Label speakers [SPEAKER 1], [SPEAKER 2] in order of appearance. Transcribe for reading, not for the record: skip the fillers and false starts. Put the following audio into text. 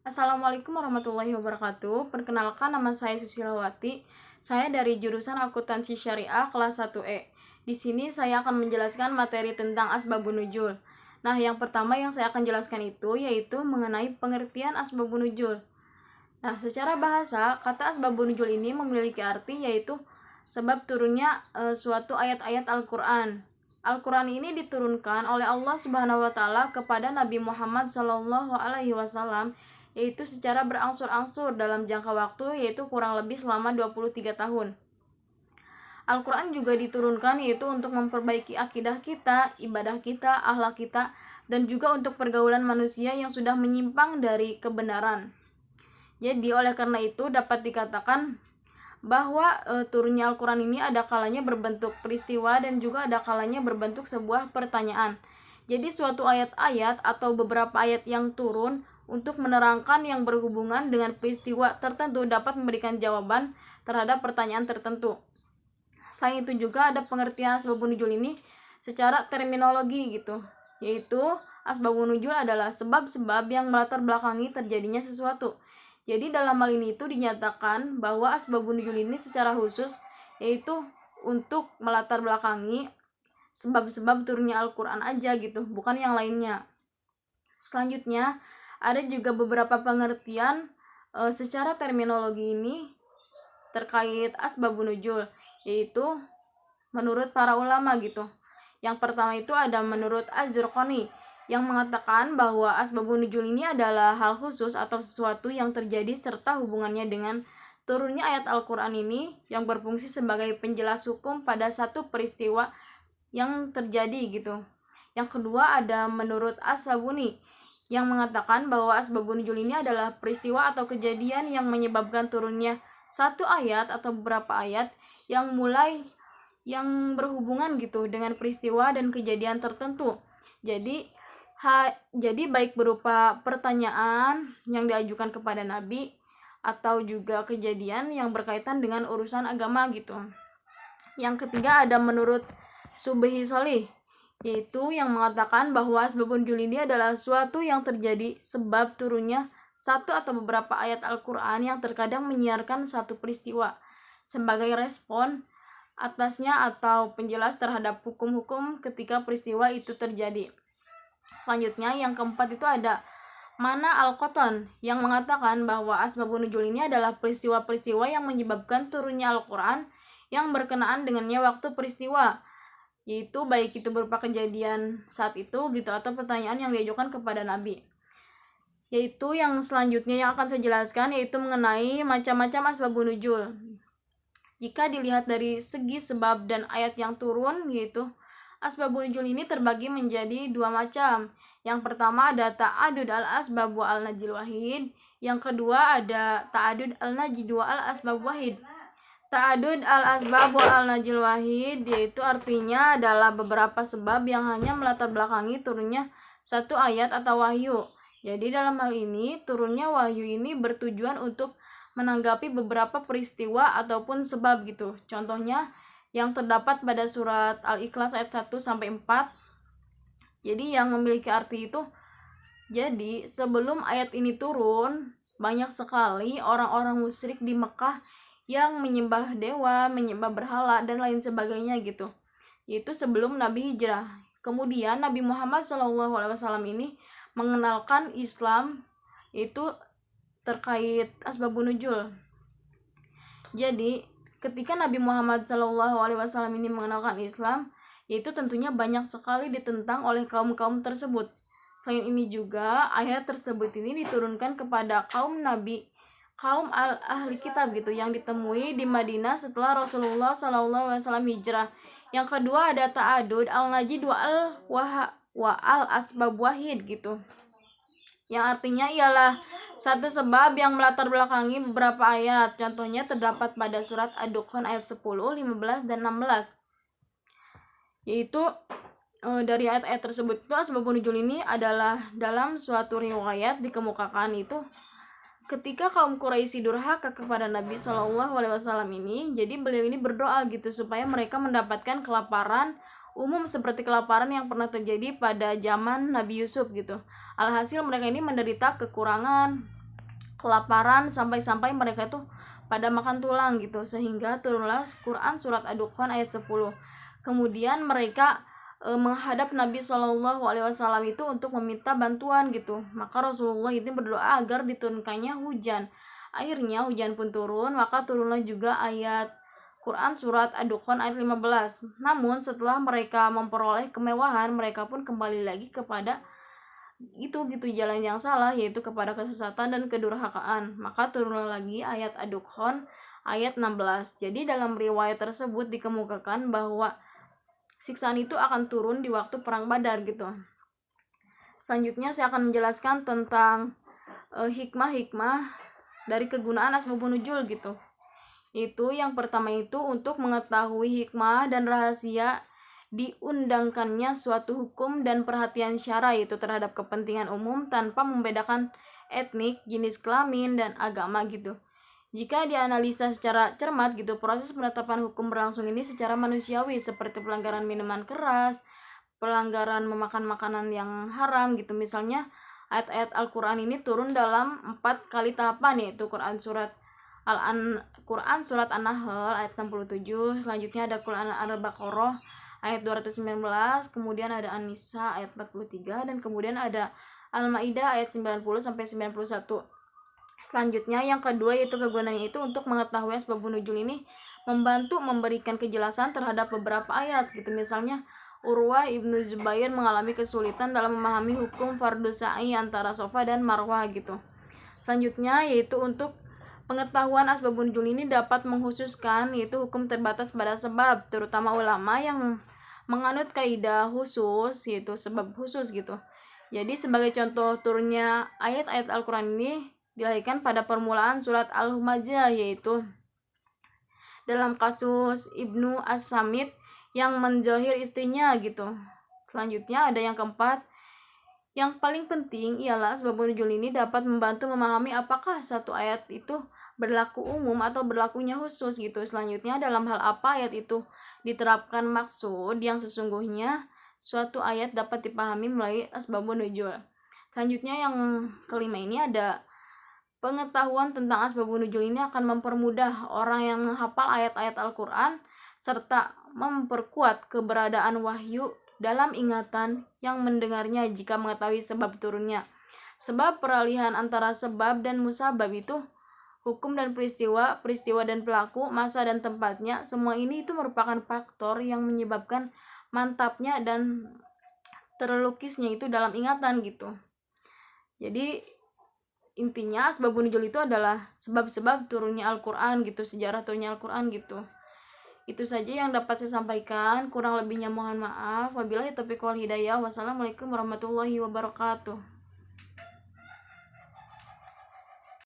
[SPEAKER 1] Assalamualaikum warahmatullahi wabarakatuh. Perkenalkan, nama saya Susilawati. Saya dari jurusan Akuntansi Syariah kelas 1E. Di sini saya akan menjelaskan materi tentang asbabun nuzul. Nah, yang pertama yang saya akan jelaskan itu yaitu mengenai pengertian asbabun nuzul. Nah, secara bahasa, kata asbabun nuzul ini memiliki arti yaitu sebab turunnya suatu ayat-ayat Al-Qur'an. Al-Qur'an ini diturunkan oleh Allah Subhanahu wa taala kepada Nabi Muhammad Shallallahu alaihi wasallam yaitu secara berangsur-angsur dalam jangka waktu yaitu kurang lebih selama 23 tahun. Al-Quran juga diturunkan yaitu untuk memperbaiki akidah kita, ibadah kita, akhlak kita, dan juga untuk pergaulan manusia yang sudah menyimpang dari kebenaran. Jadi oleh karena itu dapat dikatakan bahwa turunnya Al-Quran ini ada kalanya berbentuk peristiwa dan juga ada kalanya berbentuk sebuah pertanyaan. Jadi suatu ayat-ayat atau beberapa ayat yang turun untuk menerangkan yang berhubungan dengan peristiwa tertentu dapat memberikan jawaban terhadap pertanyaan tertentu. Selain itu juga ada pengertian asbabun nuzul ini secara terminologi gitu, yaitu asbabun nuzul adalah sebab-sebab yang melatar belakangi terjadinya sesuatu. Jadi dalam hal ini itu dinyatakan bahwa asbabun nuzul ini secara khusus yaitu untuk melatar belakangi sebab-sebab turunnya Al-Quran aja gitu, bukan yang lainnya. Selanjutnya ada juga beberapa pengertian secara terminologi ini terkait asbabun nuzul, yaitu menurut para ulama gitu. Yang pertama itu ada menurut Az-Zurqani yang mengatakan bahwa asbabun nuzul ini adalah hal khusus atau sesuatu yang terjadi serta hubungannya dengan turunnya ayat Al-Quran ini yang berfungsi sebagai penjelas hukum pada satu peristiwa yang terjadi gitu. Yang kedua ada menurut As-Sabuni yang mengatakan bahwa asbabun nuzul ini adalah peristiwa atau kejadian yang menyebabkan turunnya satu ayat atau beberapa ayat yang berhubungan gitu dengan peristiwa dan kejadian tertentu. Jadi baik berupa pertanyaan yang diajukan kepada Nabi atau juga kejadian yang berkaitan dengan urusan agama gitu. Yang ketiga ada menurut Subhi Solih, yaitu yang mengatakan bahwa asbabun nuzul ini adalah suatu yang terjadi sebab turunnya satu atau beberapa ayat Al-Quran yang terkadang menyiarkan satu peristiwa sebagai respon atasnya atau penjelas terhadap hukum-hukum ketika peristiwa itu terjadi. Selanjutnya yang keempat itu ada Mana Al-Qatan yang mengatakan bahwa asbabun nuzul ini adalah peristiwa-peristiwa yang menyebabkan turunnya Al-Quran yang berkenaan dengannya waktu peristiwa, yaitu baik itu berupa kejadian saat itu gitu atau pertanyaan yang diajukan kepada Nabi. Yaitu yang selanjutnya yang akan saya jelaskan yaitu mengenai macam-macam asbabun nuzul. Jika dilihat dari segi sebab dan ayat yang turun, yaitu asbabun nuzul ini terbagi menjadi dua macam. Yang pertama ada ta'adud al-asbab wa al-najil wahid. Yang kedua ada ta'adud al-najid wa al-asbab wahid. Ta'adud al-asbab wa al-najil wahid yaitu artinya adalah beberapa sebab yang hanya melatar belakangi turunnya satu ayat atau wahyu. Jadi dalam hal ini turunnya wahyu ini bertujuan untuk menanggapi beberapa peristiwa ataupun sebab gitu. Contohnya yang terdapat pada surat Al-Ikhlas ayat 1 sampai 4. Jadi yang memiliki arti itu, jadi sebelum ayat ini turun, banyak sekali orang-orang musyrik di Mekah yang menyembah dewa, menyembah berhala dan lain sebagainya gitu. Yaitu sebelum Nabi hijrah. Kemudian Nabi Muhammad SAW ini mengenalkan Islam itu terkait asbabun nuzul. Jadi ketika Nabi Muhammad SAW ini mengenalkan Islam, yaitu tentunya banyak sekali ditentang oleh kaum-kaum tersebut. Selain ini juga ayat tersebut ini diturunkan kepada kaum Nabi, kaum ahli kitab gitu yang ditemui di Madinah setelah Rasulullah SAW hijrah. Yang kedua ada ta'adud al-najid wa al-asbab wahid gitu, yang artinya ialah satu sebab yang melatar belakangi beberapa ayat. Contohnya terdapat pada surat Ad-Dukhan ayat 10, 15, dan 16. Yaitu dari ayat-ayat tersebut itu asbabun nuzul ini adalah dalam suatu riwayat dikemukakan itu ketika kaum Quraisy durhaka kepada Nabi SAW ini, jadi beliau ini berdoa gitu supaya mereka mendapatkan kelaparan umum seperti kelaparan yang pernah terjadi pada zaman Nabi Yusuf gitu. Alhasil mereka ini menderita kekurangan kelaparan sampai-sampai mereka tuh pada makan tulang gitu, sehingga turunlah Quran surat Ad-Dukhan ayat 10. Kemudian mereka menghadap Nabi Shallallahu Alaihi Wasallam itu untuk meminta bantuan gitu. Maka Rasulullah itu berdoa agar diturunkannya hujan. Akhirnya hujan pun turun, maka turunlah juga ayat Quran surat Ad-Dukhan ayat 15. Namun setelah mereka memperoleh kemewahan, mereka pun kembali lagi kepada itu gitu jalan yang salah, yaitu kepada kesesatan dan kedurhakaan. Maka turunlah lagi ayat Ad-Dukhan ayat 16. Jadi dalam riwayat tersebut dikemukakan bahwa siksaan itu akan turun di waktu perang Badar gitu. Selanjutnya saya akan menjelaskan tentang hikmah-hikmah dari kegunaan asbabun nuzul gitu. Itu yang pertama itu untuk mengetahui hikmah dan rahasia diundangkannya suatu hukum dan perhatian syara itu terhadap kepentingan umum tanpa membedakan etnik, jenis kelamin, dan agama gitu. Jika dianalisa secara cermat gitu, proses penetapan hukum berlangsung ini secara manusiawi seperti pelanggaran minuman keras, pelanggaran memakan makanan yang haram gitu. Misalnya ayat-ayat Al-Quran ini turun dalam 4 kali tahapan, yaitu Quran surat An-Nahl ayat 67, selanjutnya ada Quran Al-Baqarah ayat 219, kemudian ada An-Nisa ayat 43, dan kemudian ada Al-Maidah ayat 90 sampai 91. Selanjutnya yang kedua yaitu kegunaannya itu untuk mengetahui asbabun nuzul ini membantu memberikan kejelasan terhadap beberapa ayat gitu. Misalnya Urwah ibnu Zubair mengalami kesulitan dalam memahami hukum fardu sa'i antara Safa dan Marwah gitu. Selanjutnya yaitu untuk pengetahuan asbabun nuzul ini dapat menghususkan yaitu hukum terbatas pada sebab, terutama ulama yang menganut kaidah khusus yaitu sebab khusus gitu. Jadi sebagai contoh turunnya ayat-ayat Al-Quran ini dilahirkan pada permulaan surat Al-Humazah, yaitu dalam kasus Ibnu As-Samit yang menzohir istrinya gitu. Selanjutnya ada yang keempat, yang paling penting ialah asbabun nuzul ini dapat membantu memahami apakah satu ayat itu berlaku umum atau berlakunya khusus gitu. Selanjutnya dalam hal apa ayat itu diterapkan maksud yang sesungguhnya suatu ayat dapat dipahami melalui asbabun nuzul. Selanjutnya yang kelima ini ada pengetahuan tentang asbabun nuzul ini akan mempermudah orang yang menghafal ayat-ayat Al-Quran serta memperkuat keberadaan wahyu dalam ingatan yang mendengarnya jika mengetahui sebab turunnya. Sebab peralihan antara sebab dan musabab itu, hukum dan peristiwa, peristiwa dan pelaku, masa dan tempatnya, semua ini itu merupakan faktor yang menyebabkan mantapnya dan terlukisnya itu dalam ingatan gitu. Jadi intinya asbabun nuzul itu adalah sebab-sebab turunnya Al-Quran gitu, sejarah turunnya Al-Quran gitu. Itu saja yang dapat saya sampaikan, kurang lebihnya mohon maaf. Wabillahi taufiq wal hidayah. Wassalamualaikum warahmatullahi wabarakatuh.